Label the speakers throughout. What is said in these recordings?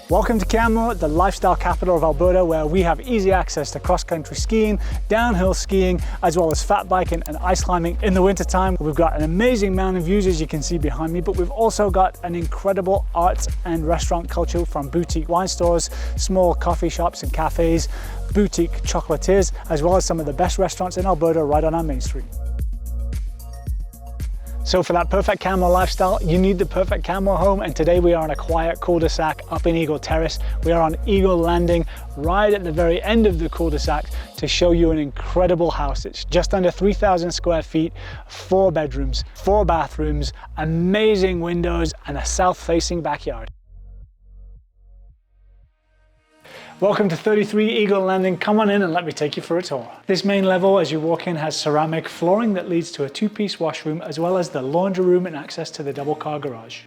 Speaker 1: Welcome to Canmore, the lifestyle capital of Alberta, where we have easy access to cross-country skiing, downhill skiing, as well as fat biking and ice climbing in the wintertime. We've got an amazing mountain views, as you can see behind me, but we've also got an incredible arts and restaurant culture, from boutique wine stores, small coffee shops and cafes, boutique chocolatiers, as well as some of the best restaurants in Alberta right on our main street. So for that perfect Canmore lifestyle, you need the perfect Canmore home, and today we are on a quiet cul-de-sac up in Eagle Terrace. We are on Eagle Landing, right at the very end of the cul-de-sac, to show you an incredible house. It's just under 3,000 square feet, 4 bedrooms, 4 bathrooms, amazing windows, and a south-facing backyard. Welcome to 33 Eagle Landing. Come on in and let me take you for a tour. This main level, as you walk in, has ceramic flooring that leads to a 2-piece washroom, as well as the laundry room and access to the double car garage.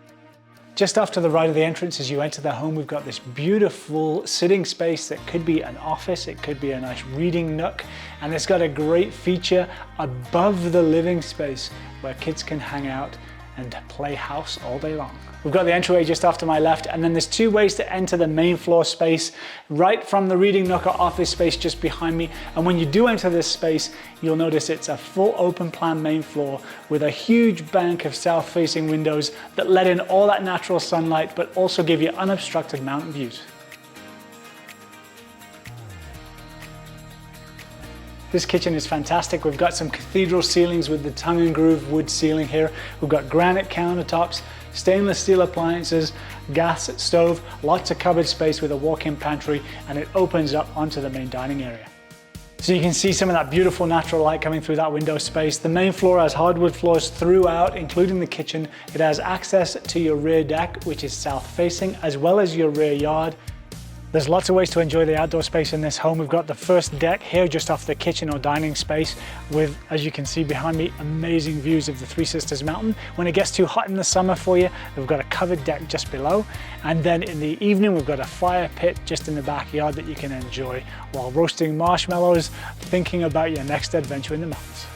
Speaker 1: Just off to the right of the entrance as you enter the home, we've got this beautiful sitting space that could be an office, it could be a nice reading nook, and it's got a great feature above the living space where kids can hang out and play house all day long. We've got the entryway just off to my left, and then there's 2 ways to enter the main floor space, right from the reading nook or office space just behind me. And when you do enter this space, you'll notice it's a full open plan main floor with a huge bank of south-facing windows that let in all that natural sunlight, but also give you unobstructed mountain views. This kitchen is fantastic. We've got some cathedral ceilings with the tongue and groove wood ceiling here. We've got granite countertops, stainless steel appliances, gas stove, lots of cupboard space with a walk-in pantry, and it opens up onto the main dining area. So you can see some of that beautiful natural light coming through that window space. The main floor has hardwood floors throughout, including the kitchen. It has access to your rear deck, which is south-facing, as well as your rear yard. There's lots of ways to enjoy the outdoor space in this home. We've got the first deck here just off the kitchen or dining space with, as you can see behind me, amazing views of the Three Sisters Mountain. When it gets too hot in the summer for you, we've got a covered deck just below. And then in the evening, we've got a fire pit just in the backyard that you can enjoy while roasting marshmallows, thinking about your next adventure in the mountains.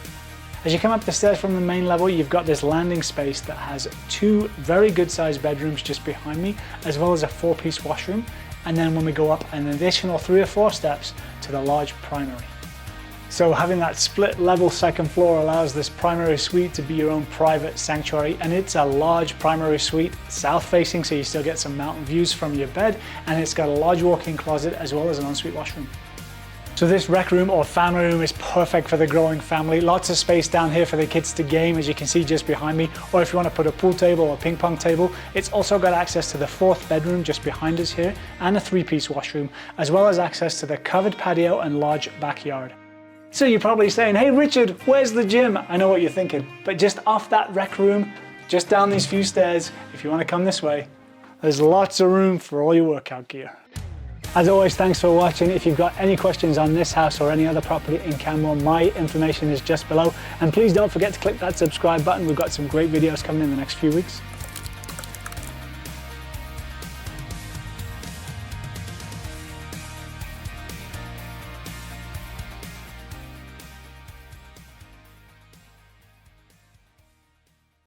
Speaker 1: As you come up the stairs from the main level, you've got this landing space that has 2 very good sized bedrooms just behind me, as well as a 4-piece washroom. And then when we go up an additional 3 or 4 steps to the large primary. So having that split level second floor allows this primary suite to be your own private sanctuary, and it's a large primary suite, south facing, so you still get some mountain views from your bed, and it's got a large walk-in closet as well as an ensuite washroom. So this rec room or family room is perfect for the growing family. Lots of space down here for the kids to game, as you can see just behind me, or if you want to put a pool table or a ping pong table. It's also got access to the 4th bedroom just behind us here, and a 3-piece washroom, as well as access to the covered patio and large backyard. So you're probably saying, hey Richard, where's the gym? I know what you're thinking, but just off that rec room, just down these few stairs, if you want to come this way, there's lots of room for all your workout gear. As always, thanks for watching. If you've got any questions on this house or any other property in Canmore, my information is just below. And please don't forget to click that subscribe button. We've got some great videos coming in the next few weeks.